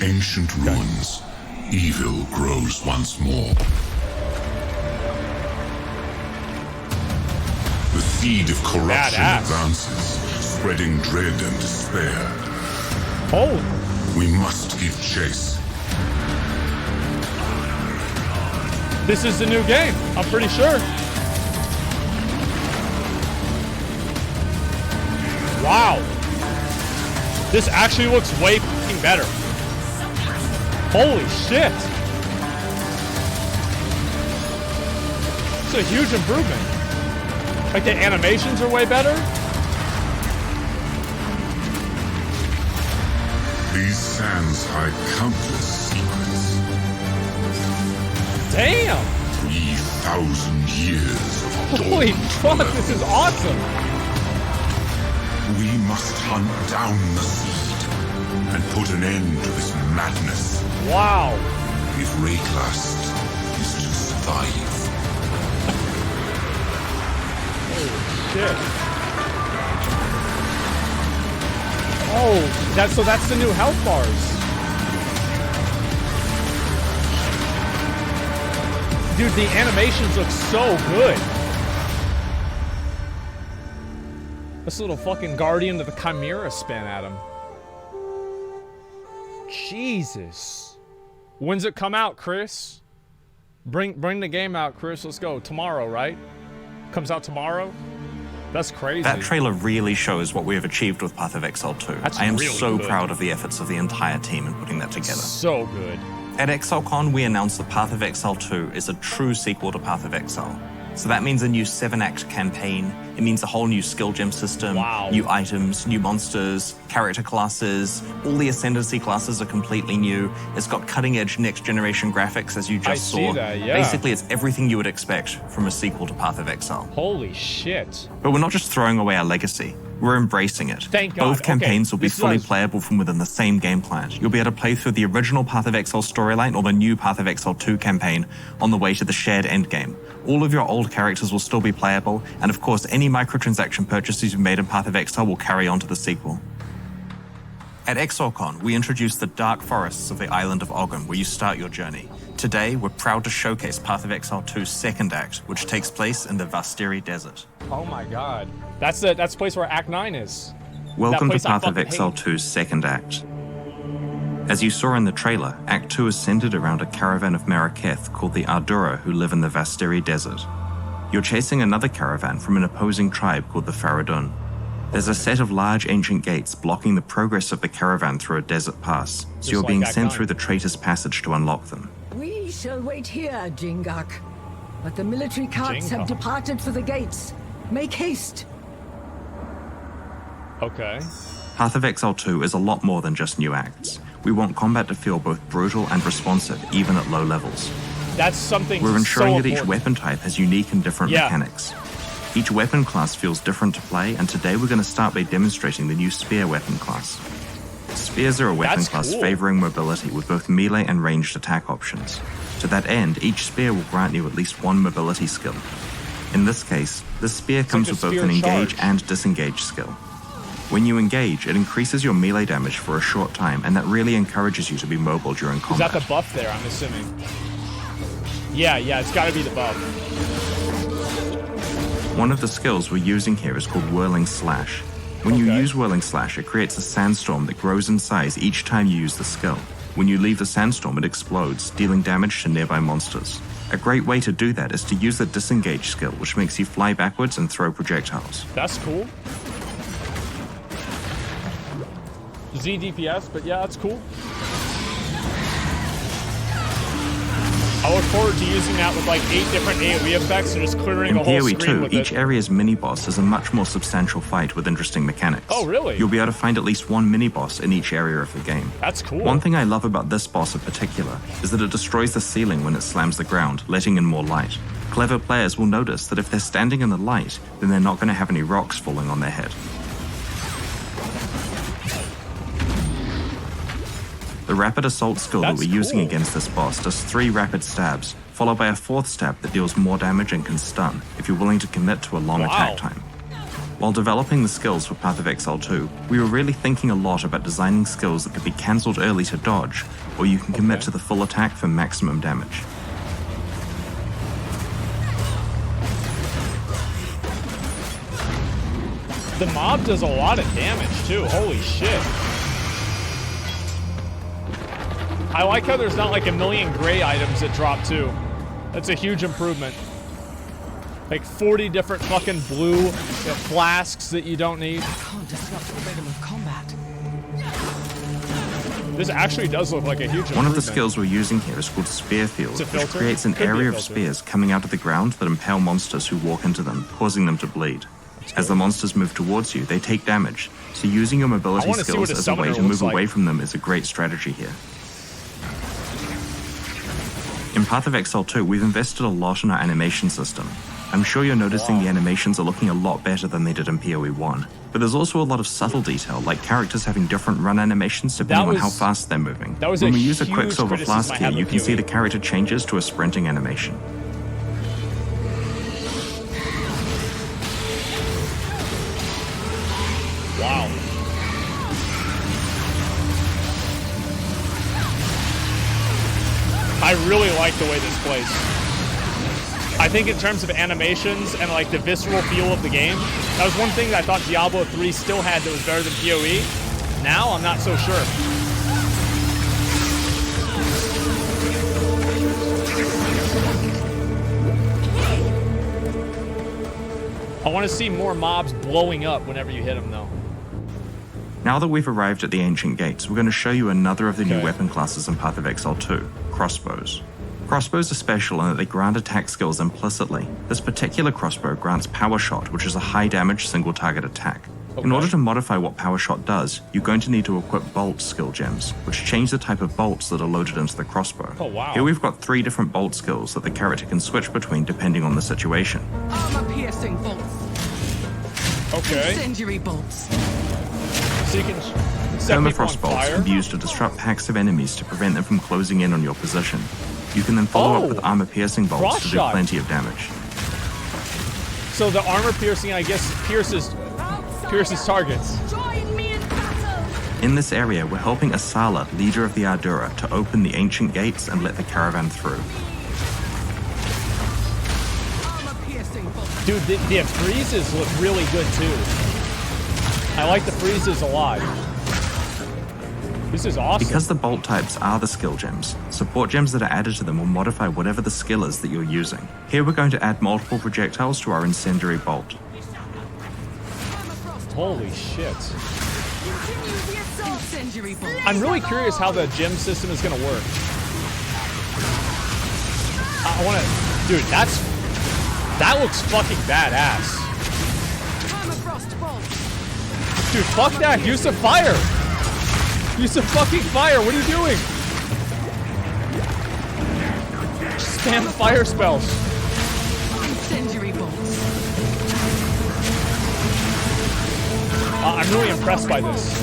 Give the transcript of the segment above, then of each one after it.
ancient ruins, evil grows once more. The seed of corruption advances, spreading dread and despair. Oh! We must give chase. This is the new game, I'm pretty sure. Wow. This actually looks way f***ing better. Holy shit. It's a huge improvement. Like the animations are way better. These sands hide countless secrets. Damn. 3,000 years of Holy fuck, this is awesome. We must hunt down the seed and put an end to this madness. Wow. If Rayclast is to survive. Holy shit. Oh, that's the new health bars. Dude, the animations look so good. This little fucking Guardian of the Chimera spin at him. Jesus. When's it come out, Chris? Bring the game out, Chris. Let's go. Tomorrow, right? Comes out tomorrow? That's crazy. That trailer really shows what we have achieved with Path of Exile 2. I am really so good. proud of the efforts of the entire team in putting that together. So good. At ExileCon, we announced that Path of Exile 2 is a true sequel to Path of Exile. So that means a new 7-act campaign. It means a whole new skill gem system, new items, new monsters, character classes. All the Ascendancy classes are completely new. It's got cutting-edge next-generation graphics, as you just saw. I see that, yeah. Basically, it's everything you would expect from a sequel to Path of Exile. Holy shit. But we're not just throwing away our legacy. We're embracing it. Thank God. Both campaigns will be This fully does- playable from within the same game plan. You'll be able to play through the original Path of Exile storyline or the new Path of Exile 2 campaign on the way to the shared endgame. All of your old characters will still be playable, and of course, any microtransaction purchases you've made in Path of Exile will carry on to the sequel. At ExileCon, we introduced the dark forests of the Island of Ogham, where you start your journey. Today, we're proud to showcase Path of Exile 2's second act, which takes place in the Vastiri Desert. Oh my god. That's the place where Act 9 is. Welcome to place I Path of fucking Exile hate. 2's second act. As you saw in the trailer, Act 2 is centered around a caravan of Maraketh called the Ardura who live in the Vastiri Desert. You're chasing another caravan from an opposing tribe called the Faradun. There's a set of large ancient gates blocking the progress of the caravan through a desert pass, so you're like being Act sent 9. through the Traitor's Passage to unlock them. We shall wait here, Jingak. But the military carts have Jingak. departed for the gates. Make haste. Okay. Path of Exile 2 is a lot more than just new acts. We want combat to feel both brutal and responsive, even at low levels. That's something We're ensuring so that each important. weapon type has unique and different Yeah. mechanics. Each weapon class feels different to play, and today we're going to start by demonstrating the new Spear weapon class. Spears are a weapon That's class cool. favoring mobility with both melee and ranged attack options. To that end, each spear will grant you at least one mobility skill. In this case, the spear comes like a with both spear an engage charge. and disengage skill. When you engage, it increases your melee damage for a short time, and that really encourages you to be mobile during Is combat. that the buff there, I'm assuming? Yeah, it's gotta be the buff. One of the skills we're using here is called Whirling Slash. When you Okay. use Whirling Slash, it creates a sandstorm that grows in size each time you use the skill. When you leave the sandstorm, it explodes, dealing damage to nearby monsters. A great way to do that is to use the Disengage skill, which makes you fly backwards and throw projectiles. That's cool. Z DPS, but yeah, that's cool. I look forward to using that with like 8 different AoE effects and just clearing In a whole PoE screen 2, with each it. area's mini-boss is a much more substantial fight with interesting mechanics. Oh, really? You'll be able to find at least one mini-boss in each area of the game. That's cool. One thing I love about this boss in particular is that it destroys the ceiling when it slams the ground, letting in more light. Clever players will notice that if they're standing in the light, then they're not going to have any rocks falling on their head. The rapid assault skill that That's we're using cool. against this boss does 3 rapid stabs, followed by a 4th stab that deals more damage and can stun if you're willing to commit to a long Wow. attack time. While developing the skills for Path of Exile 2, we were really thinking a lot about designing skills that could be cancelled early to dodge, or you can commit to the full attack for maximum damage. The mob does a lot of damage too, holy shit. I like how there's not like a million gray items that drop too. That's a huge improvement. Like 40 different fucking blue flasks that you don't need. Can't disrupt the rhythm of combat. This actually does look like a huge improvement. One of the skills we're using here is called Spear Field, which creates an area of spears coming out of the ground that impale monsters who walk into them, causing them to bleed. As the monsters move towards you, they take damage, so using your mobility skills as a way to move away from them is a great strategy here. In Path of Exile 2, we've invested a lot in our animation system. I'm sure you're noticing the animations are looking a lot better than they did in PoE 1. But there's also a lot of subtle detail, like characters having different run animations depending on how fast they're moving. When we use a Quicksilver Flask here, you can see the character changes to a sprinting animation. Wow. I really like the way this plays. I think in terms of animations and like the visceral feel of the game, that was one thing that I thought Diablo 3 still had that was better than PoE. Now I'm not so sure. I want to see more mobs blowing up whenever you hit them though. Now that we've arrived at the Ancient Gates, we're going to show you another of the new weapon classes in Path of Exile 2, Crossbows. Crossbows are special in that they grant attack skills implicitly. This particular crossbow grants Power Shot, which is a high damage single target attack. In order to modify what Power Shot does, you're going to need to equip Bolt skill gems, which change the type of bolts that are loaded into the crossbow. Oh, wow. Here we've got 3 different bolt skills that the character can switch between depending on the situation. Armor-piercing bolts. Okay. Incendiary bolts. So you can set people on Permafrost bolts fire. can be used to disrupt packs of enemies to prevent them from closing in on your position. You can then follow up with armor-piercing bolts Frost to do shot. plenty of damage. So the armor piercing, I guess, pierces targets. Join me in battle. In this area, we're helping Asala, leader of the Ardura, to open the ancient gates and let the caravan through. Armor-piercing bolts. Dude, the freezes look really good too. I like the freezes a lot. This is awesome. Because the bolt types are the skill gems, support gems that are added to them will modify whatever the skill is that you're using. Here we're going to add multiple projectiles to our incendiary bolt. Holy shit. Incendiary bolts. I'm really curious how the gem system is gonna work. I wanna, dude, that looks fucking badass. Permafrost bolts. Dude, fuck that, use the fire. Use the fucking fire, what are you doing? Spam fire spells. Incendiary bolts. I'm really impressed by this.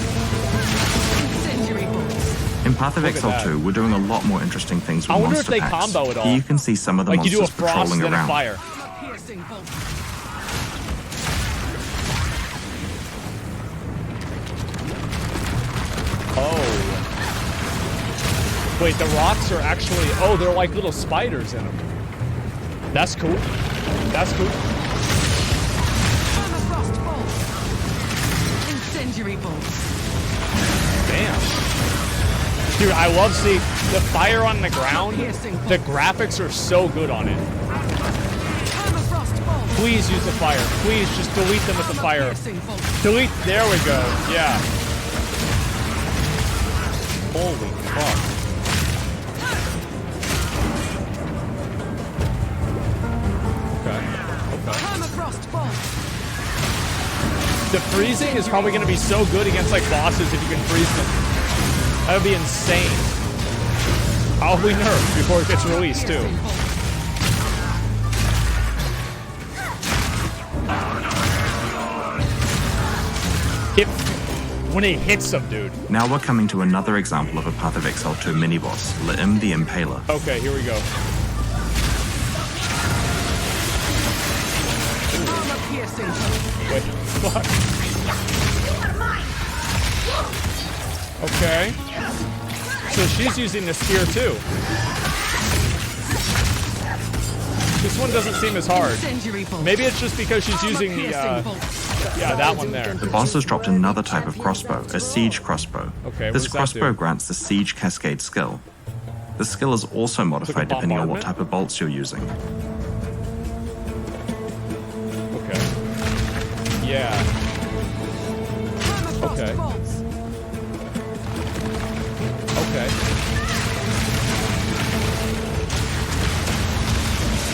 Incendiary bolts. In Path of Look at Exile that. 2, we're doing a lot more interesting things with I wonder monster if they packs. combo it all. Here you can see some of the Like you do a monsters frost patrolling and a around. fire. Armor-piercing bolts. Oh. Wait, the rocks are actually, oh, they're like little spiders in them. That's cool. That's cool. Permafrost bolts. Incendiary bolts. Damn. Dude, I love seeing the fire on the ground. The graphics are so good on it. Permafrost bolts. Please use the fire. Please just delete them with the fire. Armor-piercing bolts. Delete. There we go. Yeah. Holy fuck. Okay. Okay. Permafrost bolts. The freezing is probably going to be so good against like bosses if you can freeze them. That would be insane. Probably nerfed before it gets released too. When it hits them, dude. Now we're coming to another example of a Path of Exile 2 mini-boss, Li'im the Impaler. Okay, here we go. Armor-piercing bolts. Wait, fuck. Okay. So she's using the spear too. This one doesn't seem as hard. Maybe it's just because she's using the, yeah, that one there. The boss has dropped another type of crossbow, a siege crossbow. Okay, what this does that crossbow do? grants the siege cascade skill. The skill is also modified depending on what type of bolts you're using. Okay. Yeah. Okay. Okay.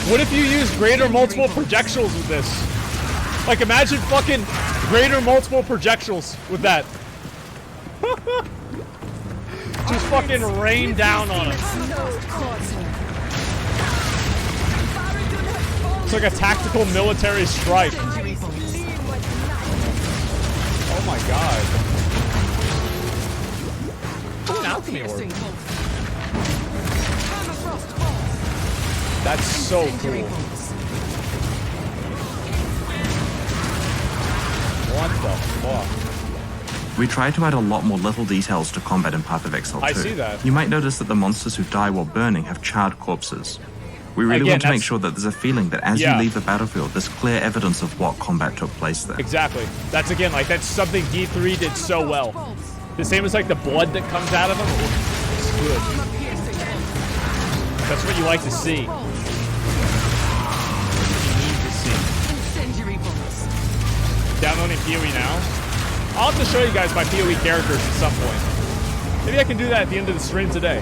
What if you use greater multiple projectiles with this? Like, imagine fucking greater multiple projectiles with that. Just fucking rain down on us. It's like a tactical military strike. Oh my god. What an alchemy orb. That's so cool. What the fuck? We try to add a lot more little details to combat in Path of Exile 2. I see that. You might notice that the monsters who die while burning have charred corpses. We really Again, want to make that's- sure that there's a feeling that as Yeah. you leave the battlefield, there's clear evidence of what combat took place there. Exactly. That's again, like, that's something D3 did so well. The same as like the blood that comes out of them. It's good. That's what you like to see. You need to see. Downloading PoE now. I'll have to show you guys my PoE characters at some point. Maybe I can do that at the end of the stream today.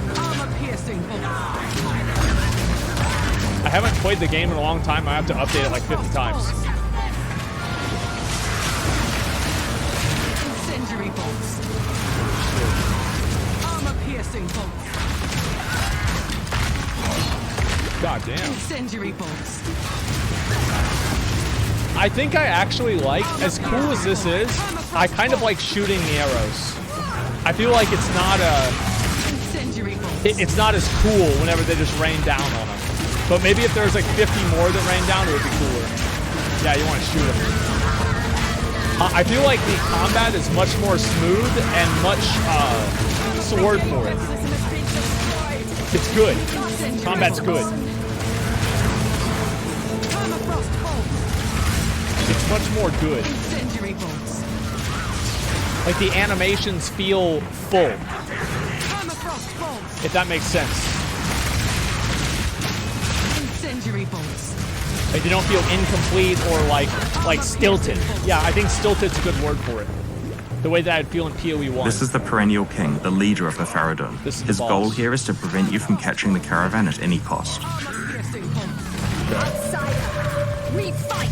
I haven't played the game in a long time. I have to update it like 50 times. Incendiary bolts. Armor piercing bolts. God damn. Incendiary bolts. I think I actually like, as cool as this is, I kind of like shooting the arrows. I feel like it's not Incendiary bolts. it's not as cool whenever they just rain down on them. But maybe if there's like 50 more that rain down, it would be cooler. Yeah, you want to shoot them. I feel like the combat is much more smooth and much sword for it. It's good. Combat's good. It's much more good. Incendiary bolts. Like the animations feel full, Permafrost bolts. if that makes sense. Incendiary bolts. Like you don't feel incomplete or like stilted. Yeah, I think stilted's a good word for it. The way that I'd feel in PoE 1. This is the perennial king, the leader of the Faradun. This is the His boss. goal here is to prevent you from catching the caravan at any cost. Armor piercing bolts. We fight!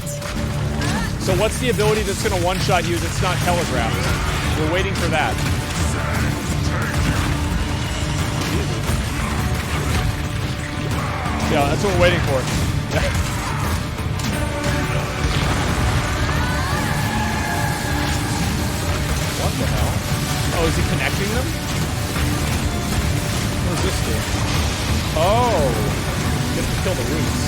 So what's the ability that's going to one-shot you that's not telegraphed? We're waiting for that. Yeah, that's what we're waiting for. Yeah. What the hell? Oh, is he connecting them? What does this do? Oh! Get to kill the roots.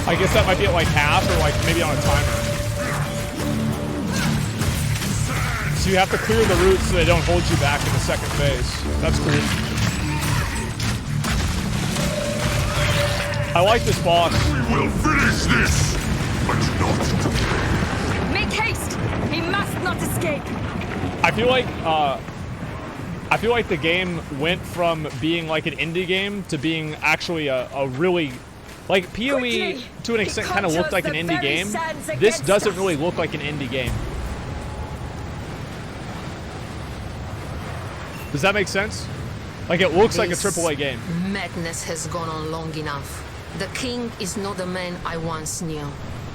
I guess that might be at like half or like maybe on a timer. So you have to clear the roots so they don't hold you back in the second phase. That's cool. I like this boss. We'll finish this, but not today. Make haste! He must not escape! I feel like the game went from being like an indie game to being actually a really, like PoE Quickly! to an extent kind of looked like an He indie conjures the game. very sands This against doesn't us. really look like an indie game. Does that make sense? Like it looks like a This AAA game. Madness has gone on long enough. The king is not the man I once knew.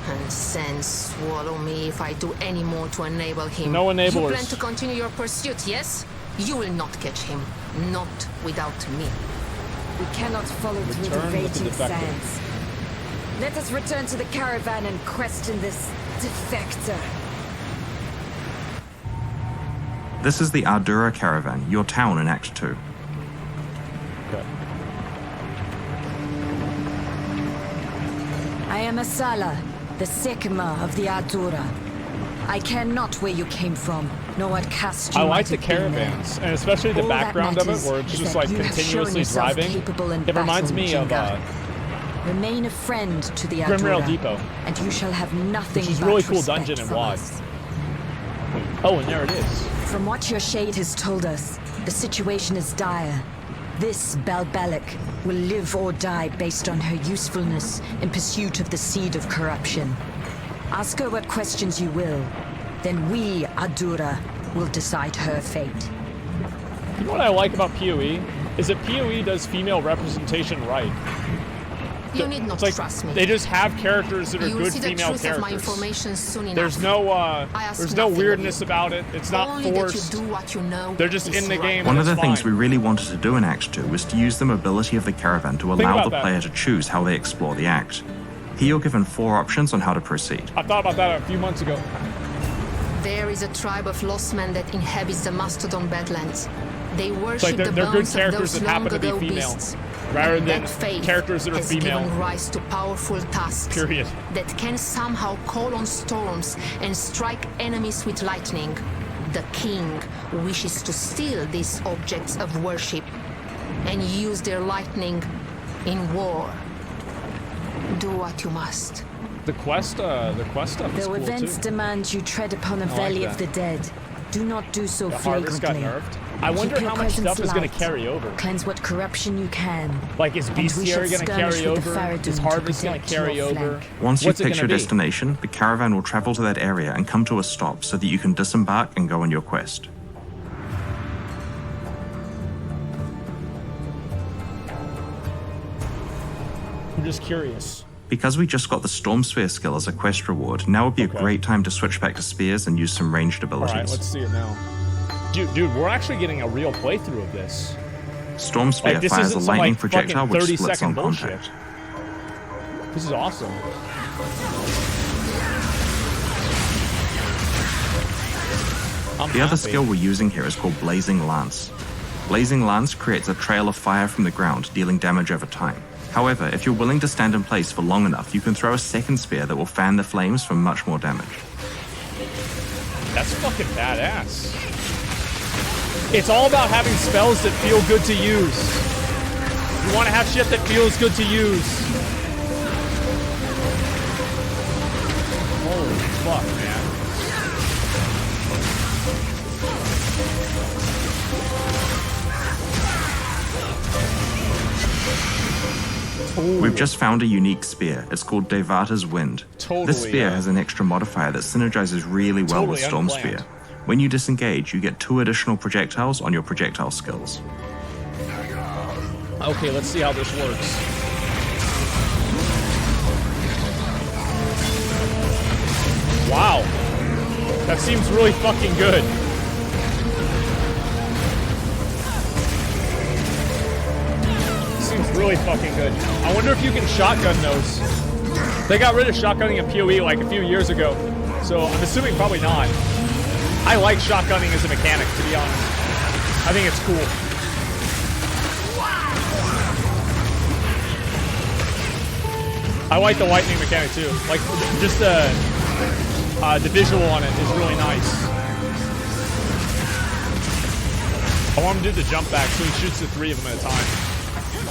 And sand swallow me if I do any more to enable him. No enablers. You plan to continue your pursuit, yes? You will not catch him. Not without me. We cannot follow through the Return with the raging defector. sands. Let us return to the caravan and question this defector. This is the Ardura caravan, your town in Act 2. Okay. am Asala, the Sekima of the Adura. I care not where you came from, nor what caste you I might like the have been there. caravans, and especially the All that background of it, matters where it's is just that like you have shown continuously yourself driving. capable in It reminds battle, me of Jinga. Remain a friend to the Grim Rail Adura, Depot, and you shall have nothing which is a but really cool respect dungeon in from WoD. us. Oh, and there it is. From what your shade has told us, the situation is dire. This Balbalic will live or die based on her usefulness in pursuit of the seed of corruption. Ask her what questions you will, then we, Adura, will decide her fate. You know what I like about PoE? Is that PoE does female representation right. You need not It's like trust me. they just have characters that are You will good see the female truth of my characters. information soon enough. There's no ask there's no nothing of weirdness you. about it. It's not Only forced. that you do what you know They're just is in the right. game. One of and the it's things we fine. really wanted to do in Act 2 was to use the mobility of the caravan to allow about the that. player to choose how they explore the act. Here you're given 4 options on how to proceed. I thought about that a few months ago. There is a tribe of lost men that inhabits the Mastodon Badlands. They It's worship like the they're good bones of characters those that happen to be long-ago female, beasts. rather And than that faith characters that are has female. given rise to powerful tasks Period. that can somehow call on storms and strike enemies with lightning. The king wishes to steal these objects of worship and use their lightning in war. Do what you must. The quest stuff is Though cool events too. demand you tread upon a I like valley of that. the dead, do not do so The harvest got flagrantly. nerfed. I wonder Keep your how much presence stuff is going light. to carry over. Cleanse what corruption you can. Like, is And we Bestiary shall going to skirmish carry with the over? Faradun Is to harvest going to protect carry your over? flank. Once you What's it pick gonna your be? destination, the caravan will travel to that area and come to a stop so that you can disembark and go on your quest. I'm just curious. Because we just got the Storm Spear skill as a quest reward, now would be Okay. a great time to switch back to spears and use some ranged All abilities. right, let's see it now. Dude, we're actually getting a real playthrough of this. Storm Spear Like, this fires a isn't some, lightning like, projectile fucking which splits 30-second on bullshit. contact. This is awesome. I'm The other happy. skill we're using here is called Blazing Lance. Blazing Lance creates a trail of fire from the ground, dealing damage over time. However, if you're willing to stand in place for long enough, you can throw a second spear that will fan the flames for much more damage. That's fucking badass. It's all about having spells that feel good to use. You want to have shit that feels good to use. Holy fuck, man. We've just found a unique spear. It's called Devata's Wind. Totally, This spear has an extra modifier that synergizes really well with Totally Storm unplanned. Spear. When you disengage, you get 2 additional projectiles on your projectile skills. Okay, let's see how this works. Wow. That seems really fucking good. Seems really fucking good. I wonder if you can shotgun those. They got rid of shotgunning in PoE like a few years ago, so I'm assuming probably not. I like shotgunning as a mechanic, to be honest. I think it's cool. I like the lightning mechanic too. Like, just the visual on it is really nice. I want him to do the jump back so he shoots the 3 of them at a time.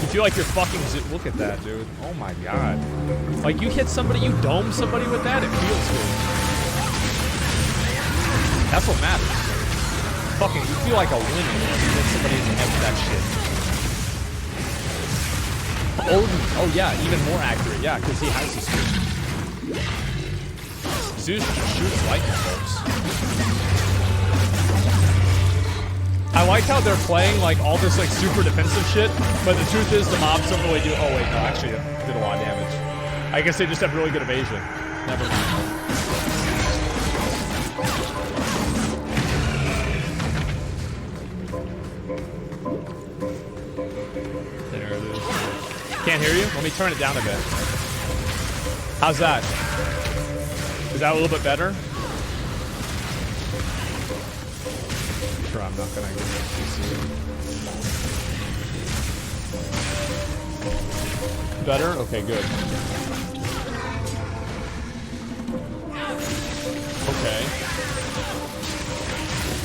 You feel like you're fucking... Look at that, dude. Oh my god. Like, you hit somebody, you dome somebody with that, it feels good. That's what matters. Fucking, you feel like a winner when you hit somebody in the head with that shit. Odin, oh yeah, even more accurate, yeah, because he has this spear. Zeus just shoots lightning bolts. I like how they're playing like all this like super defensive shit, but the truth is the mobs don't really do. Oh wait, no, actually, it did a lot of damage. I guess they just have really good evasion. Never mind. There it is. Can't hear you? Let me turn it down a bit. How's that? Is that a little bit better? Sure, I'm not gonna get this PC. Better? Okay, good. Okay.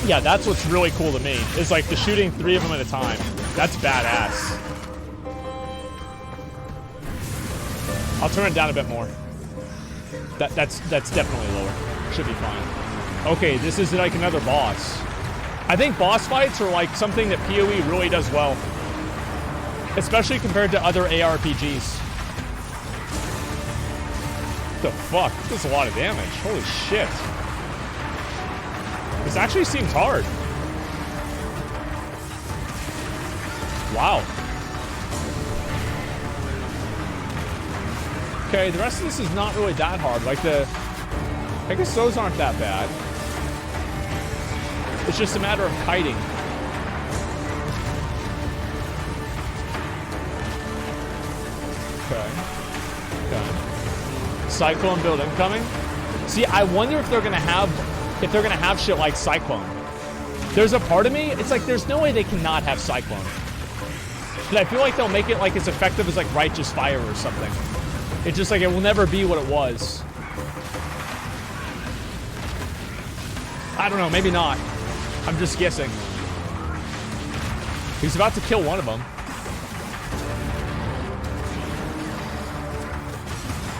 Yeah, that's what's really cool to me, is like the shooting 3 of them at a time. That's badass. I'll turn it down a bit more. That's definitely lower. Should be fine. Okay, this is like another boss. I think boss fights are like something that PoE really does well. Especially compared to other ARPGs. The fuck? This does a lot of damage. Holy shit. This actually seems hard. Wow. Okay, the rest of this is not really that hard. Like I guess those aren't that bad. It's just a matter of kiting. Okay. Cyclone build incoming. See, I wonder if they're gonna have shit like Cyclone. There's a part of me, it's like there's no way they cannot have Cyclone. But I feel like they'll make it like as effective as like Righteous Fire or something. It's just like it will never be what it was. I don't know, maybe not. I'm just guessing. He's about to kill one of them.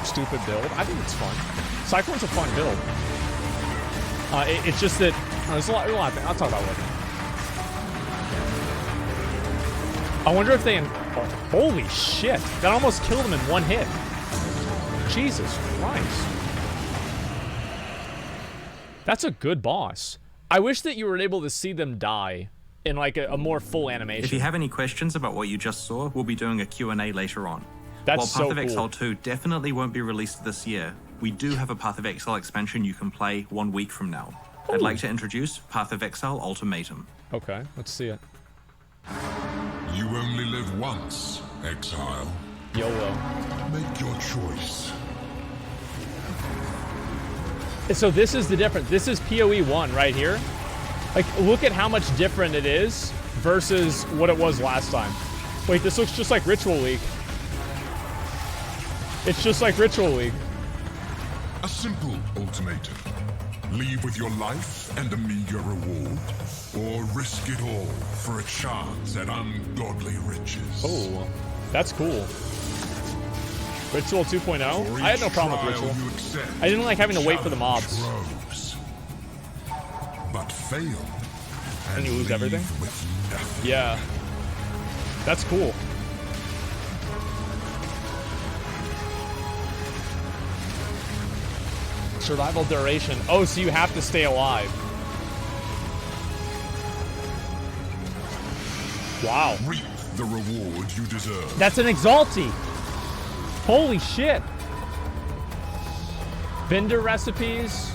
Stupid build. I think it's fun. Cyclone's a fun build. It's just that there's a lot of things. I'll talk about it later. I wonder if they... Oh, holy shit. That almost killed him in one hit. Jesus Christ. That's a good boss. I wish that you were able to see them die in like a more full animation. If you have any questions about what you just saw, we'll be doing a Q&A later on. That's While so Path of cool. Exile 2 definitely won't be released this year, we do have a Path of Exile expansion you can play 1 week from now. Ooh. I'd like to introduce Path of Exile Ultimatum. Okay, let's see it. You only live once, Exile. YOLO. Make your choice. So this is the difference. This is PoE 1 right here. Like, look at how much different it is versus what it was last time. Wait, this looks just like Ritual League. It's just like Ritual League. A simple ultimatum. Leave with your life and a meager reward, or risk it all for a chance at ungodly riches. Oh, that's cool. Ritual 2.0? I had no problem with Ritual. I didn't like having to wait for the mobs. Grows. But fail. And you lose everything? With nothing. Yeah. That's cool. Survival duration. Oh, so you have to stay alive. Wow. Reap the reward you deserve. That's an Exalti. Holy shit. Vendor recipes.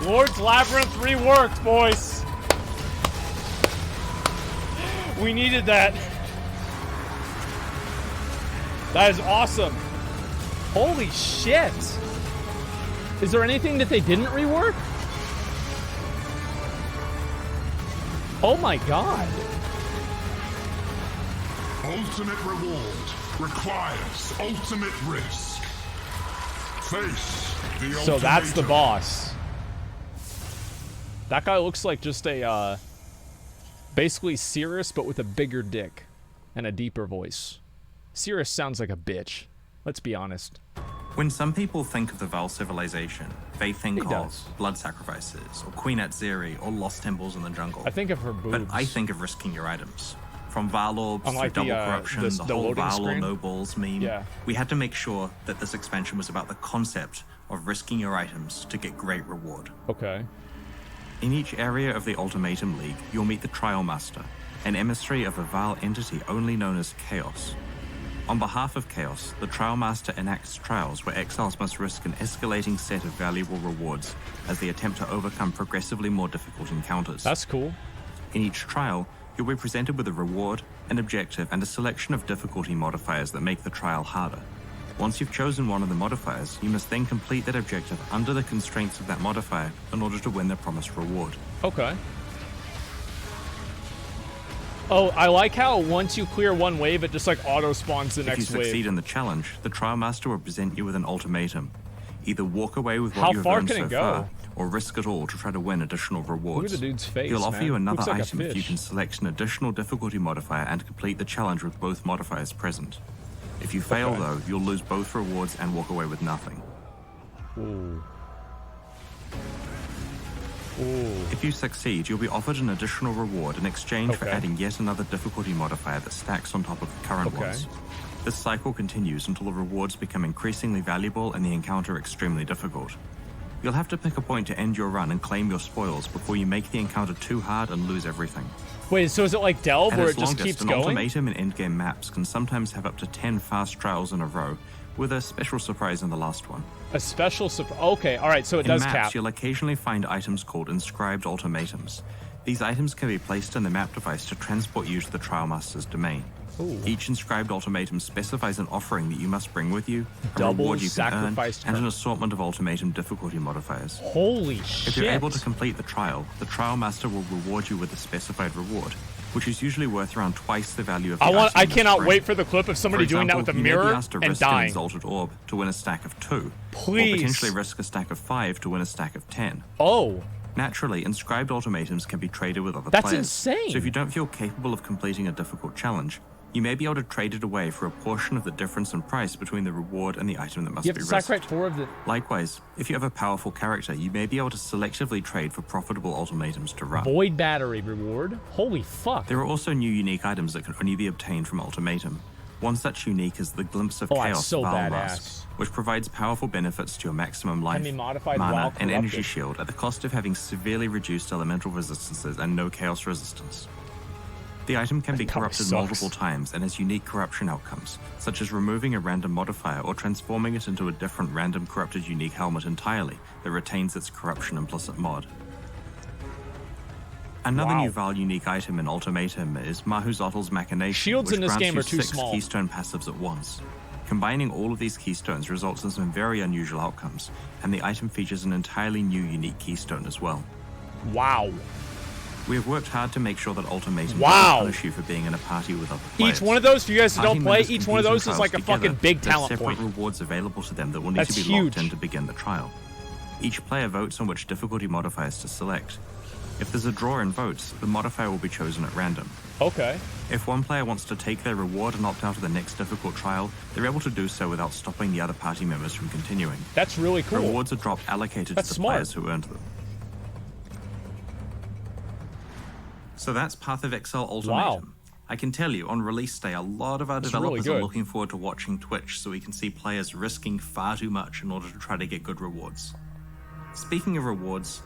Lord's Labyrinth reworked, boys. We needed that. That is awesome. Holy shit. Is there anything that they didn't rework? Oh my god. Ultimate reward requires ultimate risk. Face the So that's the ultimatum. boss. That guy looks like just a, basically Cirrus, but with a bigger dick and a deeper voice. Cirrus sounds like a bitch. Let's be honest. When some people think of the Val civilization, they think He of does. blood sacrifices, or Queen Atziri, or lost temples in the jungle. I think of her boobs. But I think of risking your items. From Val orbs Unlike through double the, corruption, the the whole loading Val or screen? no balls meme, Yeah. we had to make sure that this expansion was about the concept of risking your items to get great reward. Okay. In each area of the Ultimatum League, you'll meet the Trial Master, an emissary of a Val entity only known as Chaos. On behalf of Chaos, the Trial Master enacts trials where exiles must risk an escalating set of valuable rewards as they attempt to overcome progressively more difficult encounters. That's cool. In each trial, you'll be presented with a reward, an objective, and a selection of difficulty modifiers that make the trial harder. Once you've chosen one of the modifiers, you must then complete that objective under the constraints of that modifier in order to win the promised reward. Okay. Oh, I like how once you clear one wave, it just like auto spawns the If you next succeed wave. in the challenge, the Trial Master will present you with an ultimatum. Either walk away with How what you have far earned can it so go? far, or risk it all to try to win additional rewards. Look at the dude's face, He'll offer man. you another Looks like a item if you fish. can select an additional difficulty modifier and complete the challenge with both modifiers present. If you fail, Okay. though, you'll lose both rewards and walk away with nothing. Ooh. Ooh. If you succeed, you'll be offered an additional reward in exchange for Okay. adding yet another difficulty modifier that stacks on top of the current Okay. ones. This cycle continues until the rewards become increasingly valuable and the encounter extremely difficult. You'll have to pick a point to end your run and claim your spoils before you make the encounter too hard and lose everything. Wait, so is it like Delve At where its it just longest, keeps an going? ultimatum in endgame maps can sometimes have up to 10 fast trials in a row, with a special surprise in the last one. A special surprise. Okay, all right, so it In does maps, cap. you'll occasionally find items called inscribed ultimatums. These items can be placed in the map device to transport you to the Trial Master's domain. Ooh. Each inscribed ultimatum specifies an offering that you must bring with you, a Double reward you can earn, sacrificed and an her- assortment of ultimatum difficulty modifiers. Holy shit. If you're able to complete the Trial Master will reward you with a specified reward, which is usually worth around twice the value of the item I in the cannot string. wait for the clip of somebody For doing that example, with a you may be mirror asked to and risk an dying. exalted orb to win a stack of 2, Please. or potentially risk a stack of 5 to win a stack of 10. Oh. Naturally, inscribed ultimatums can be traded with other That's players. insane. So if you don't feel capable of completing a difficult challenge, you may be able to trade it away for a portion of the difference in price between the reward and the item that must You have be to risked. sacrifice 4 of the... Likewise, if you have a powerful character, you may be able to selectively trade for profitable ultimatums to run. Void battery reward? Holy fuck. There are also new unique items that can only be obtained from ultimatum. One such unique is the Glimpse of Oh, that's Chaos so Val badass. Mask, which provides powerful benefits to your maximum life, be modified mana, while and energy corrupted. shield at the cost of having severely reduced elemental resistances and no chaos resistance. The item can be probably corrupted sucks. multiple times and has unique corruption outcomes, such as removing a random modifier or transforming it into a different random corrupted unique helmet entirely that retains its corruption implicit mod. Another Wow. new Val unique item in Ultimatum is Mahuzottl's Machination, Shields which in this grants game you are too 6 small. keystone passives at once. Combining all of these keystones results in some very unusual outcomes, and the item features an entirely new unique keystone as well. Wow. We have worked hard to make sure that Ultimatum Wow. doesn't punish you for being in a party with other players. Each one of those, for you guys who Party don't play, members each one of completing those is trials like a together, fucking big there's talent separate point. rewards available to them that will need That's to be huge. locked in to begin the trial. Each player votes on which difficulty modifiers to select. If there's a draw in votes, the modifier will be chosen at random. Okay. If one player wants to take their reward and opt out of the next difficult trial, they're able to do so without stopping the other party members from continuing. That's really cool. Rewards are dropped allocated That's to the smart. players who earned them. So that's Path of Exile Ultimatum. I can tell you, on release day, a lot of our That's really developers are good. looking forward to watching Twitch so we can see players risking far too much in order to try to get good rewards. Speaking of rewards,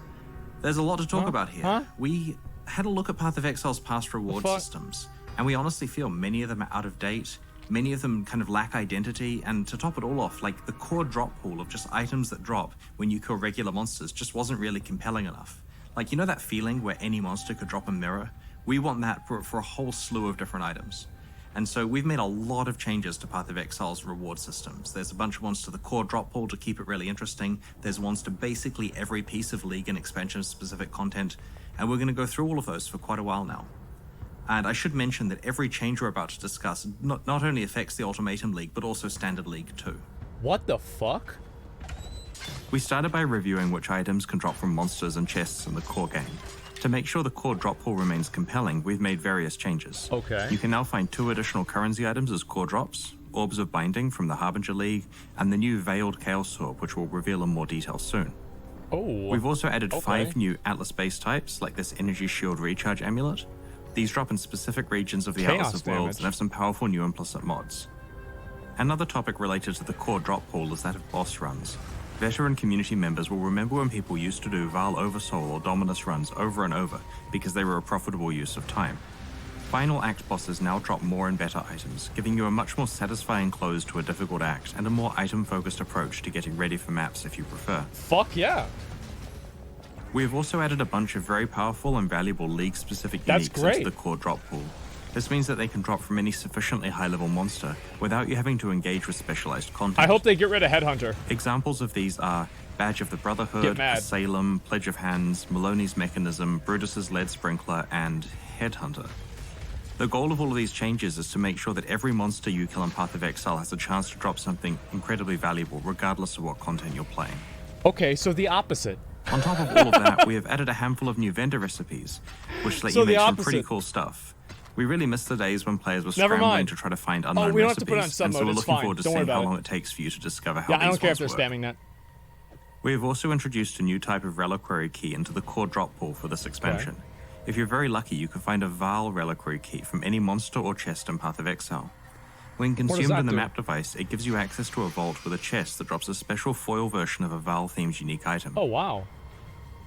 there's a lot to talk about here. Huh? We had a look at Path of Exile's past reward fuck? systems, and we honestly feel many of them are out of date, many of them kind of lack identity, and to top it all off, like the core drop pool of just items that drop when you kill regular monsters just wasn't really compelling enough. Like, you know that feeling where any monster could drop a mirror? We want that for a whole slew of different items. And so we've made a lot of changes to Path of Exile's reward systems. There's a bunch of ones to the core drop pool to keep it really interesting. There's ones to basically every piece of League and expansion specific content. And we're going to go through all of those for quite a while now. And I should mention that every change we're about to discuss not only affects the Ultimatum League, but also Standard League too. What the fuck? We started by reviewing which items can drop from monsters and chests in the core game. To make sure the core drop pool remains compelling, we've made various changes. Okay. You can now find 2 additional currency items as core drops, Orbs of Binding from the Harbinger League, and the new Veiled Chaos Orb, which we'll reveal in more detail soon. Oh. We've also added Okay. 5 new Atlas base types, like this Energy Shield Recharge Amulet. These drop in specific regions of the Chaos Atlas of Worlds damage. and have some powerful new implicit mods. Another topic related to the core drop pool is that of boss runs. Veteran community members will remember when people used to do Val Oversoul or Dominus runs over and over because they were a profitable use of time. Final act bosses now drop more and better items, giving you a much more satisfying close to a difficult act and a more item-focused approach to getting ready for maps if you prefer. Fuck yeah. We have also added a bunch of very powerful and valuable League-specific That's uniques great. into the core drop pool. This means that they can drop from any sufficiently high-level monster without you having to engage with specialized content. I hope they get rid of Headhunter. Examples of these are Badge of the Get Brotherhood, mad. Salem, Pledge of Hands, Maloney's Mechanism, Brutus's Lead Sprinkler, and Headhunter. The goal of all of these changes is to make sure that every monster you kill in Path of Exile has a chance to drop something incredibly valuable, regardless of what content you're playing. Okay, so the opposite. On top of all of that, we have added a handful of new vendor recipes, which let you make some pretty cool stuff. We really missed the days when players were scrambling to try to find unknown we don't recipes, have to put it on sub and so mode, we're it's looking fine. forward to Don't worry seeing how about long it. it takes for you to discover how Yeah, I these don't care if ones they're work. spamming that. We have also introduced a new type of reliquary key into the core drop pool for this expansion. If you're very lucky, you can find a Val reliquary key from any monster or chest in Path of Exile. When consumed that in the do? map device, it gives you access to a vault with a chest that drops a special foil version of a Val-themed unique item. Oh, wow.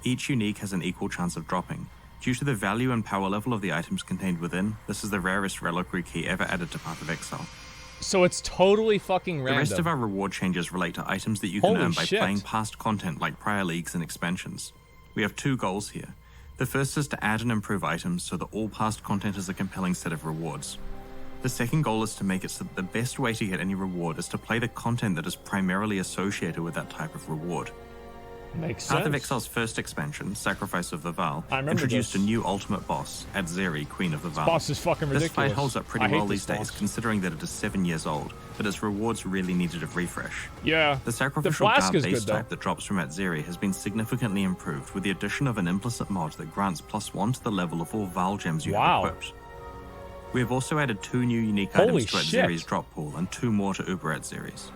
Each unique has an equal chance of dropping. Due to the value and power level of the items contained within, this is the rarest reliquary key ever added to Path of Exile. So it's totally fucking random. The rest of our reward changes relate to items that you can Holy earn by shit. playing past content like prior leagues and expansions. We have two goals here. The first is to add and improve items so that all past content is a compelling set of rewards. The second goal is to make it so that the best way to get any reward is to play the content that is primarily associated with that type of reward. Makes sense. Path of Exile's first expansion, Sacrifice of the Val, I remember introduced this. a new ultimate boss, Adzeri, Queen of the Val. Boss is fucking ridiculous. This fight holds up pretty I hate well this these days, boss. considering that it is 7 years old, but its rewards really needed a refresh. Yeah. The sacrificial flask guard is base good, though. type that drops from Adzeri has been significantly improved with the addition of an implicit mod that grants +1 to the level of all Val gems you Wow. have equipped. We have also added 2 new unique Holy items to shit. Adzeri's drop pool and 2 more to Uber Adzeri's.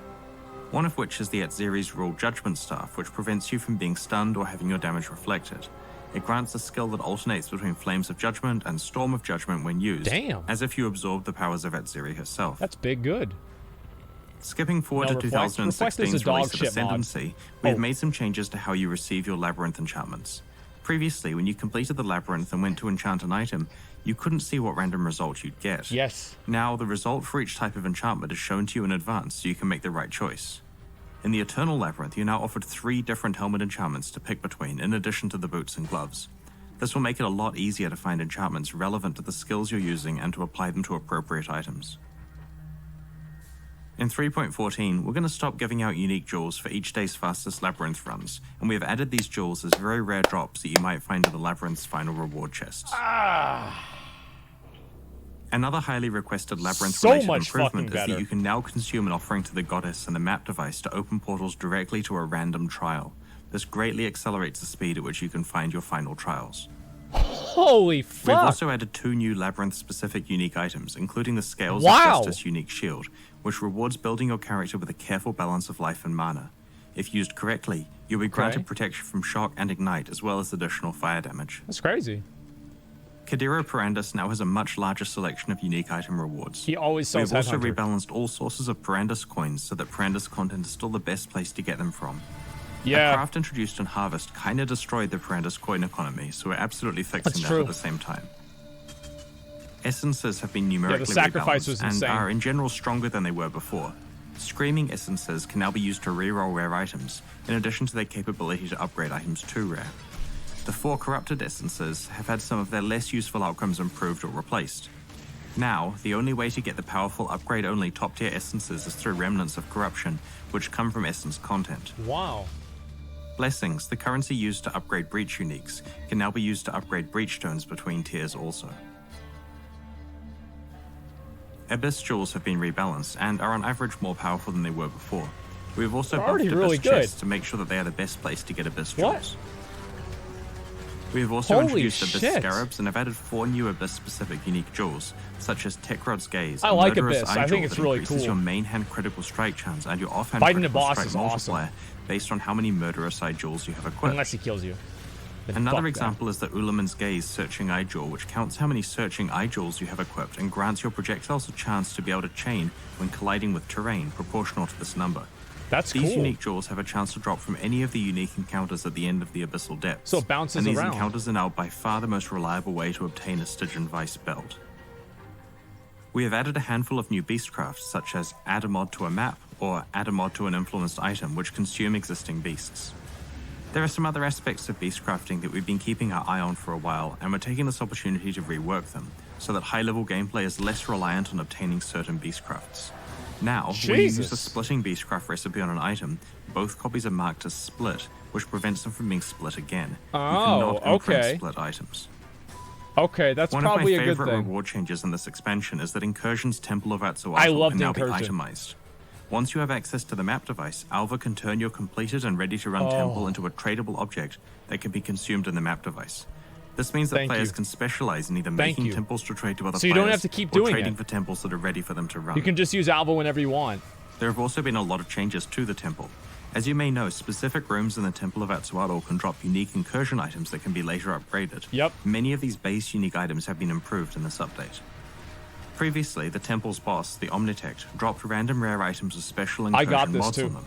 One of which is the Adzeri's Rule Judgment Staff, which prevents you from being stunned or having your damage reflected. It grants a skill that alternates between Flames of Judgment and Storm of Judgment when used, Damn. as if you absorbed the powers of Adzeri herself. That's big good. Skipping forward No, to Reflect is a 2016's dog release of shit mod. Ascendancy, we have Oh. made some changes to how you receive your Labyrinth enchantments. Previously, when you completed the Labyrinth and went to enchant an item, you couldn't see what random result you'd get. Yes. Now, the result for each type of enchantment is shown to you in advance so you can make the right choice. In the Eternal Labyrinth, you're now offered 3 different helmet enchantments to pick between, in addition to the boots and gloves. This will make it a lot easier to find enchantments relevant to the skills you're using and to apply them to appropriate items. In 3.14, we're going to stop giving out unique jewels for each day's fastest Labyrinth runs, and we have added these jewels as very rare drops that you might find in the Labyrinth's final reward chests. Another highly requested Labyrinth-related much improvement fucking is that better. you can now consume an offering to the goddess and the map device to open portals directly to a random trial. This greatly accelerates the speed at which you can find your final trials. Holy We've fuck. also added 2 new Labyrinth-specific unique items, including the Scales Wow. of Justice unique shield, which rewards building your character with a careful balance of life and mana. If used correctly, you'll be granted protection from shock and ignite, as well as additional fire damage. That's crazy. Kadiro Perandus now has a much larger selection of unique item rewards. He always sells We've also Headhunter. rebalanced all sources of Perandus coins so that Perandus content is still the best place to get them from. A Yeah. craft introduced in Harvest kinda destroyed the Perandus coin economy, so we're absolutely fixing That's that true. at the same time. Essences have been numerically sacrifice was rebalanced and insane. are in general stronger than they were before. Screaming Essences can now be used to reroll rare items, in addition to their capability to upgrade items to rare. The 4 Corrupted Essences have had some of their less useful outcomes improved or replaced. Now, the only way to get the powerful upgrade-only top-tier Essences is through Remnants of Corruption, which come from Essence content. Wow. Blessings, the currency used to upgrade Breach uniques, can now be used to upgrade Breach stones between tiers also. Abyss jewels have been rebalanced and are on average more powerful than they were before. We have also They're buffed already Abyss really good. chests to make sure that they are the best place to get Abyss What? jewels. We have also Holy introduced Abyss shit. Scarabs and have added 4 new Abyss-specific unique jewels, such as Tekrod's Gaze. I a like murderous Abyss. eye I think jewel it's that really increases cool. your main hand critical strike chance and your offhand Fighting the critical boss strike is awesome. multiplier based on how many murderous eye jewels you have equipped. Unless he kills you. Then Another fuck that. example is the Ulaman's Gaze Searching Eye Jewel, which counts how many Searching Eye Jewels you have equipped and grants your projectiles a chance to be able to chain when colliding with terrain proportional to this number. That's These cool. unique jewels have a chance to drop from any of the unique encounters at the end of the Abyssal Depths. So it bounces and these around. encounters are now by far the most reliable way to obtain a Stygian Vice belt. We have added a handful of new beastcrafts, such as add a mod to a map or add a mod to an influenced item, which consume existing beasts. There are some other aspects of beast crafting that we've been keeping our eye on for a while, and we're taking this opportunity to rework them, so that high-level gameplay is less reliant on obtaining certain beastcrafts. Now, when you use a Jesus. splitting beastcraft recipe on an item, both copies are marked as split, which prevents them from being split again. You Oh, cannot imprint okay. split items. Okay, that's One probably of a my good favorite thing. reward changes in this expansion is that Incursion's Temple of I Atsuatl loved can now be Incursion. itemized. Once you have access to the map device, Alva can turn your completed and ready to run Oh. temple into a tradable object that can be consumed in the map device. This means that Thank players you. can specialize in either Thank making you. temples to trade to other So you players don't have to keep or doing trading it. for temples that are ready for them to run. You can just use Alva whenever you want. There have also been a lot of changes to the temple. As you may know, specific rooms in the Temple of Atsuatl can drop unique incursion items that can be later upgraded. Yep. Many of these base unique items have been improved in this update. Previously, the temple's boss, the Omnitect, dropped random rare items with special I got incursion this mods too. on them.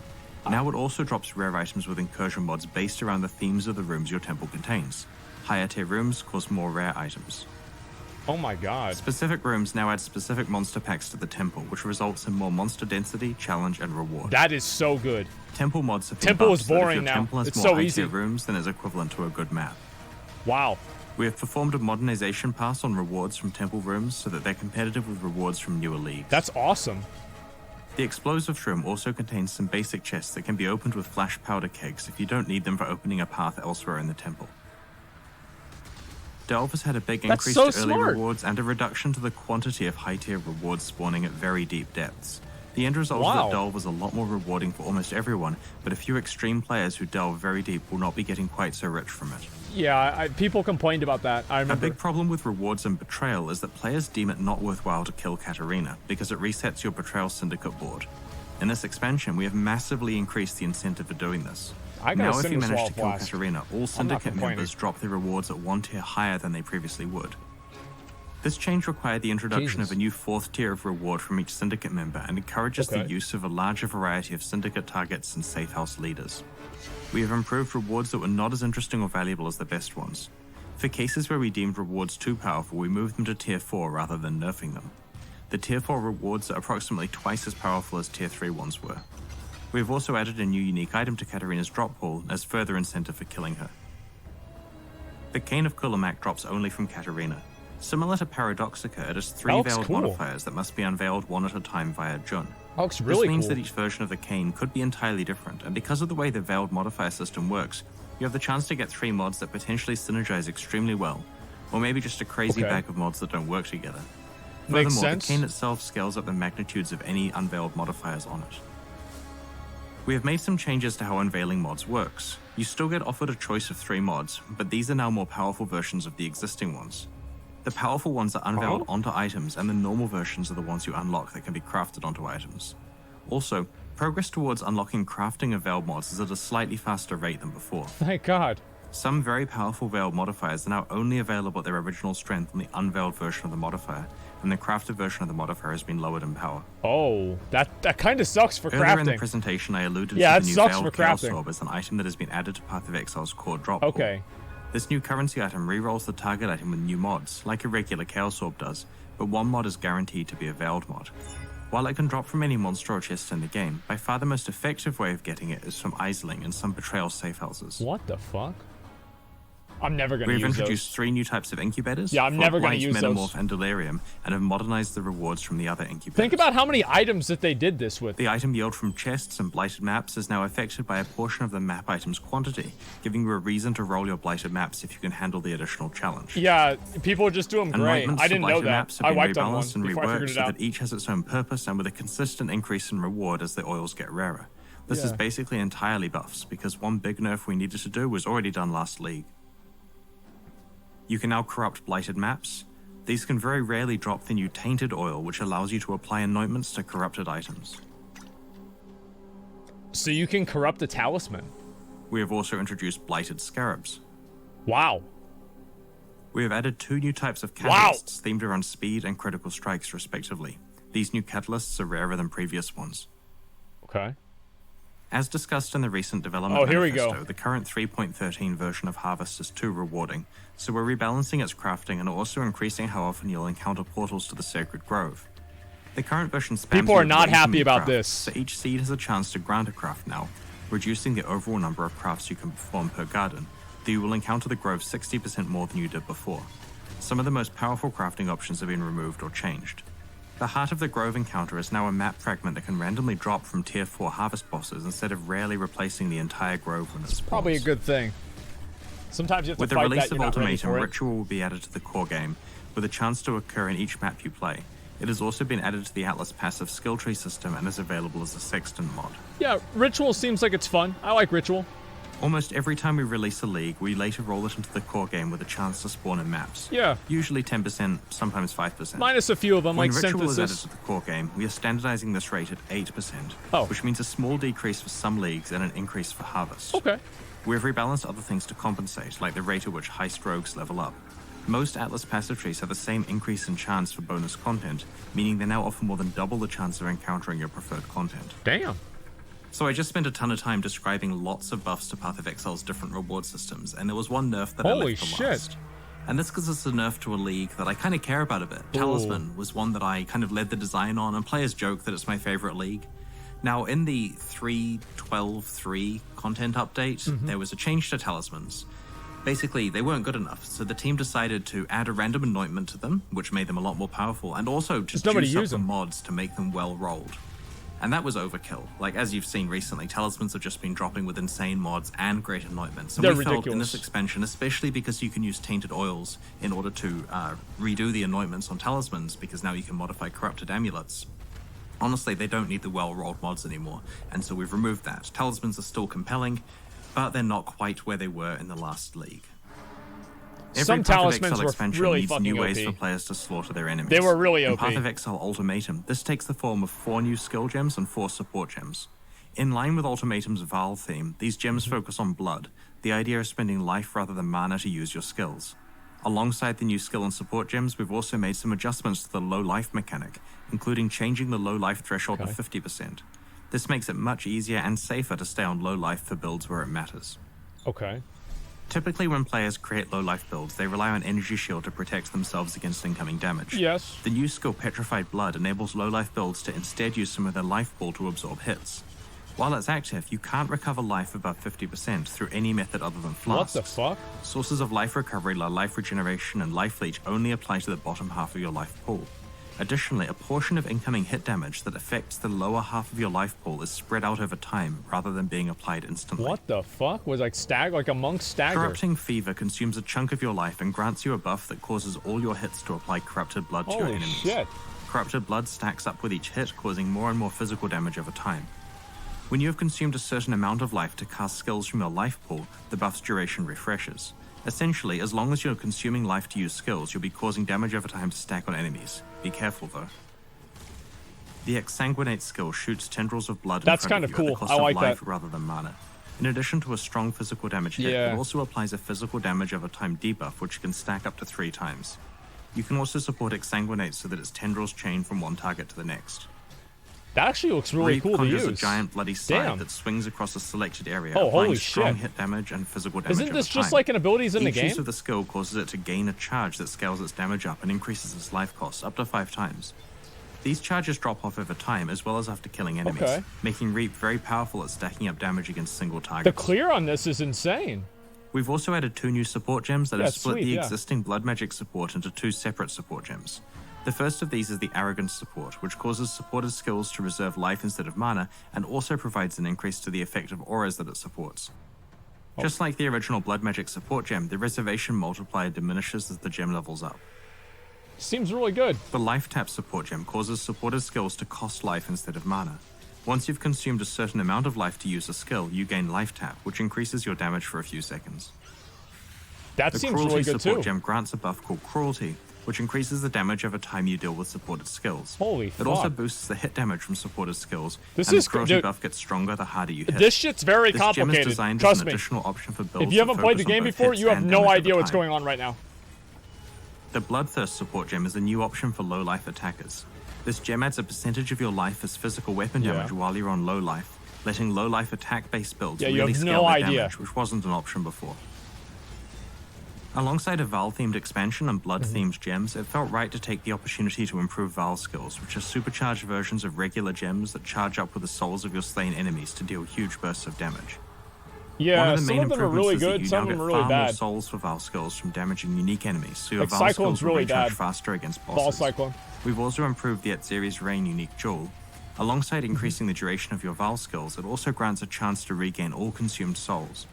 Now it also drops rare items with incursion mods based around the themes of the rooms your temple contains. Higher tier rooms cause more rare items. Oh my god. Specific rooms now add specific monster packs to the temple, which results in more monster density, challenge, and reward. That is so good. Temple mods have been Temple buffed is so that if boring your now. temple has It's more so high-tier easy. rooms, then it's equivalent to a good map. Wow. We have performed a modernization pass on rewards from temple rooms so that they're competitive with rewards from newer leagues. That's awesome. The explosive room also contains some basic chests that can be opened with flash powder kegs if you don't need them for opening a path elsewhere in the temple. Delve has had a big That's increase so to early smart. rewards and a reduction to the quantity of high-tier rewards spawning at very deep depths. The end result is Wow. that Delve is a lot more rewarding for almost everyone, but a few extreme players who delve very deep will not be getting quite so rich from it. Yeah, people complained about that. I A remember. big problem with rewards and betrayal is that players deem it not worthwhile to kill Katarina because it resets your betrayal syndicate board. In this expansion, we have massively increased the incentive for doing this. I got Now, a if you Cinder manage Swallow to kill Flask. Katarina, all not syndicate complaining. members drop their rewards at one tier higher than they previously would. This change required the introduction Jesus. of a new fourth tier of reward from each syndicate member and encourages the Okay. use of a larger variety of syndicate targets and safe house leaders. We have improved rewards that were not as interesting or valuable as the best ones. For cases where we deemed rewards too powerful, we moved them to tier 4 rather than nerfing them. The tier 4 rewards are approximately twice as powerful as tier 3 ones were. We have also added a new unique item to Katarina's drop pool as further incentive for killing her. The Cane of Kulamak drops only from Katarina. Similar to Paradoxica, it has 3 That looks veiled cool. modifiers that must be unveiled one at a time via Jun. That looks really This means cool. that each version of the cane could be entirely different, and because of the way the veiled modifier system works, you have the chance to get 3 mods that potentially synergize extremely well, or maybe just a crazy Okay. bag of mods that don't work together. Makes Furthermore, sense. the cane itself scales up the magnitudes of any unveiled modifiers on it. We have made some changes to how unveiling mods works. You still get offered a choice of 3 mods, but these are now more powerful versions of the existing ones. The powerful ones are unveiled onto items, and the normal versions are the ones you unlock that can be crafted onto items. Also, progress towards unlocking crafting of veiled mods is at a slightly faster rate than before. Thank God. Some very powerful veiled modifiers are now only available at their original strength on the unveiled version of the modifier, and the crafted version of the modifier has been lowered in power. Oh, that kind of sucks for Earlier in the crafting. presentation, I alluded Yeah, to it the new sucks veiled for Chaos crafting. Orb as an item that has been added to Path of Exile's core drop pool. Okay. This new currency item rerolls the target item with new mods, like a regular Chaos Orb does, but one mod is guaranteed to be a veiled mod. While it can drop from any monster or chest in the game, by far the most effective way of getting it is from Isling and some betrayal safe houses. What the fuck? I'm never gonna We've use introduced those. 3 new types of incubators. Yeah, I'm never gonna Floodlight, use those. Metamorph, and Delirium, and have modernized the rewards from the other incubators. Think about how many items that they did this with. The item yield from chests and blighted maps is now affected by a portion of the map item's quantity, giving you a reason to roll your blighted maps if you can handle the additional challenge. Yeah, people just do them gray. Anointments I to didn't know blighted that. maps have I been wiped on one rebalanced and before I reworked figured it so out. that each has its own purpose and with a consistent increase in reward as the oils get rarer. This is Yeah. basically entirely buffs, because one big nerf we needed to do was already done last league. You can now corrupt blighted maps. These can very rarely drop the new tainted oil, which allows you to apply anointments to corrupted items. So you can corrupt a talisman. We have also introduced blighted scarabs. Wow. We have added 2 new types of Wow. catalysts themed around speed and critical strikes, respectively. These new catalysts are rarer than previous ones. Okay. As discussed in the recent development Oh, here we manifesto, go. the current 3.13 version of Harvest is too rewarding, so we're rebalancing its crafting and also increasing how often you'll encounter portals to the Sacred Grove. The current version spams People are you with not ways happy you about craft, this. so each seed has a chance to grant a craft now, reducing the overall number of crafts you can perform per garden, though you will encounter the grove 60% more than you did before. Some of the most powerful crafting options have been removed or changed. The Heart of the Grove encounter is now a map fragment that can randomly drop from tier 4 harvest bosses instead of rarely replacing the entire grove when it spawns. Probably a good thing. Sometimes you have to With the fight release that of you're not ready Ultimatum, for it. Ritual will be added to the core game, with a chance to occur in each map you play. It has also been added to the Atlas passive skill tree system and is available as a Sextant mod. Yeah, Ritual seems like it's fun. I like Ritual. Almost every time we release a league, we later roll it into the core game with a chance to spawn in maps. Yeah. Usually 10%, sometimes 5%. Minus a few of them, When like Ritual is added Synthesis. to the core game, we are standardizing this rate at 8%, Oh. which means a small decrease for some leagues and an increase for Harvest. Okay. We've rebalanced other things to compensate, like the rate at which heist rogues level up. Most Atlas passive trees have the same increase in chance for bonus content, meaning they now offer more than double the chance of encountering your preferred content. Damn. So I just spent a ton of time describing lots of buffs to Path of Exile's different reward systems, and there was one nerf that I Holy left for shit. last. And that's because it's a nerf to a league that I kind of care about a bit. Talisman was one that I kind of led the design on, and players joke that it's my favorite league. Now, in the 3.12.3 content update, there was a change to talismans. Basically, they weren't good enough, so the team decided to add a random anointment to them, which made them a lot more powerful, and also just nobody juice up use the them. mods to make them well-rolled. And that was overkill. Like, as you've seen recently, talismans have just been dropping with insane mods and great anointments. So They're we felt in ridiculous. this expansion, especially because you can use tainted oils in order to redo the anointments on talismans, because now you can modify corrupted amulets. Honestly, they don't need the well-rolled mods anymore, and so we've removed that. Talismans are still compelling, but they're not quite where they were in the last league. Some Path of talismans Exile were expansion really needs fucking new ways OP. for players to slaughter their enemies. They were really In OP. Path of Exile Ultimatum, this takes the form of 4 new skill gems and 4 support gems. In line with Ultimatum's Val theme, these gems focus on blood. The idea is spending life rather than mana to use your skills. Alongside the new skill and support gems, we've also made some adjustments to the low life mechanic, including changing the low life threshold to 50%. This makes it much easier and safer to stay on low life for builds where it matters. Okay. Typically, when players create low-life builds, they rely on Energy Shield to protect themselves against incoming damage. Yes. The new skill Petrified Blood enables low-life builds to instead use some of their life pool to absorb hits. While it's active, you can't recover life above 50% through any method other than What flasks. the fuck? Sources of life recovery like life regeneration and life leech only apply to the bottom half of your life pool. Additionally, a portion of incoming hit damage that affects the lower half of your life pool is spread out over time rather than being applied instantly. What the fuck? Was like a monk stagger. Corrupting Fever consumes a chunk of your life and grants you a buff that causes all your hits to apply Corrupted Blood to your Holy enemies. shit. Corrupted Blood stacks up with each hit, causing more and more physical damage over time. When you have consumed a certain amount of life to cast skills from your life pool, the buff's duration refreshes. Essentially, as long as you're consuming life to use skills, you'll be causing damage over time to stack on enemies. Be careful, though. The Exsanguinate skill shoots tendrils of blood That's in front kind of of you at cool. the cost I of like life that. rather than mana. In addition to a strong physical damage hit, Yeah. it also applies a physical damage over time debuff, which can stack up to 3 times. You can also support Exsanguinate so that its tendrils chain from one target to the next. That actually looks really Reap cool to conjures use. a giant bloody scythe Damn. that swings across a selected area, Oh, applying holy strong shit. hit damage and physical damage Isn't over this just time. like an abilities in the Each use game? of the skill causes it to gain a charge that scales its damage up and increases its life cost up to 5 times. These charges drop off over time as well as after killing enemies, Okay. making Reap very powerful at stacking up damage against single The targets. clear on this is insane. We've also added 2 new support gems that Yeah, have split sweet, the yeah. existing blood magic support into 2 separate support gems. The first of these is the Arrogance support, which causes supported skills to reserve life instead of mana, and also provides an increase to the effect of auras that it supports. Just like the original blood magic support gem, the reservation multiplier diminishes as the gem levels up. Seems really good. The Life Tap support gem causes supported skills to cost life instead of mana. Once you've consumed a certain amount of life to use a skill, you gain Life Tap, which increases your damage for a few seconds. That The seems Cruelty really good support too. gem grants a buff called Cruelty, which increases the damage over time you deal with supported skills. Holy It also fuck. boosts the hit damage from supported skills, This and is the good, Cruelty dude. buff gets stronger the harder you hit. This shit's very This gem is complicated. designed Trust as an me. additional option for builds If you that haven't played the focus on game both before, hits you have and no damage over idea what's time. going on right now. The Bloodthirst support gem is a new option for low life attackers. This gem adds a percentage of your life as physical weapon Yeah. damage while you're on low life, letting low life attack based builds Yeah, you really have scale no their idea. damage, which wasn't an option before. Alongside a Val themed expansion and blood themed gems, it felt right to take the opportunity to improve Val skills, which are supercharged versions of regular gems that charge up with the souls of your slain enemies to deal huge bursts of damage. One Yeah, of the some main of them are really improvements is that good, you some now of them get are really far more bad. souls for Val skills from damaging unique enemies, so your Like Val Cyclone's skills will really recharge bad. faster against Ball bosses. Cyclone. We've also improved the Atziri's Rain unique jewel. Alongside increasing the duration of your Val skills, it also grants a chance to regain all consumed souls.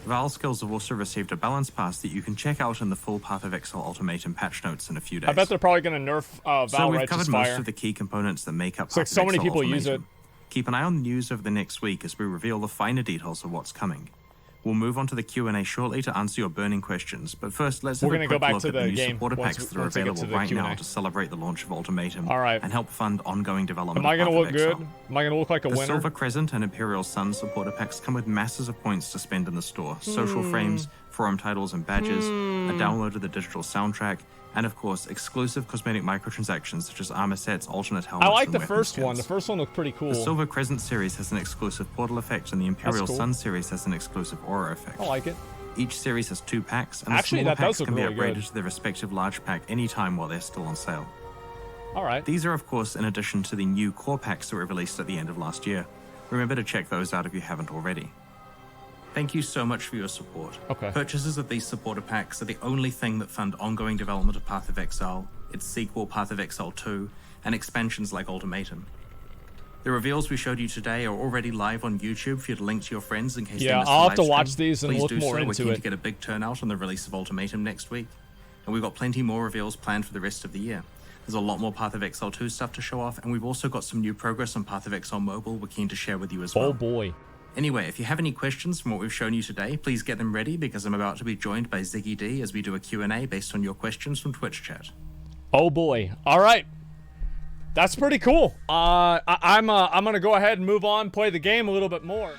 Val skills have also received a balance pass that you can check out in the full Path of Exile Ultimatum patch notes in a few days. I bet they're probably going to nerf Val So we've Righteous covered Fire. most of the key components that make up It's like Path of so many Exile people use Ultimatum. it. Keep an eye on the news over the next week as we reveal the finer details of what's coming. We'll move on to the Q&A shortly to answer your burning questions, but first let's have We're a gonna quick go back look to at the the new game supporter once packs we- that are once we get to available the right now Q&A. to celebrate the launch of Ultimatum All right. and help fund ongoing development Am I of going Path to of look good? Exile. Am I going to look like a The winner? Silver Crescent and Imperial Sun supporter packs come with masses of points to spend in the store, social frames, forum titles and badges, a download of the digital soundtrack, and of course, exclusive cosmetic microtransactions such as armor sets, alternate helmets, I like and the weapon first one. skins. The first one looked pretty cool. The Silver Crescent series has an exclusive portal effect, and the Imperial cool. Sun series has an exclusive aura effect. I like it. Each series has 2 packs, and Actually, the smaller that does packs look can be really upgraded good. to their respective large pack anytime while they're still on sale. All right. These are, of course, in addition to the new core packs that were released at the end of last year. Remember to check those out if you haven't already. Thank you so much for your support. Okay. Purchases of these supporter packs are the only thing that fund ongoing development of Path of Exile, its sequel Path of Exile 2, and expansions like Ultimatum. The reveals we showed you today are already live on YouTube for you to link to your friends in case they Yeah, missed I'll the have to live watch stream. these and Please look do more so. We're into keen it. to get a big turnout on the release of Ultimatum next week. And we've got plenty more reveals planned for the rest of the year. There's a lot more Path of Exile 2 stuff to show off, and we've also got some new progress on Path of Exile Mobile we're keen to share with you as well. Oh boy. Anyway, if you have any questions from what we've shown you today, please get them ready because I'm about to be joined by Ziggy D as we do a Q&A based on your questions from Twitch chat. Oh boy. All right. That's pretty cool. I'm gonna go ahead and move on, play the game a little bit more.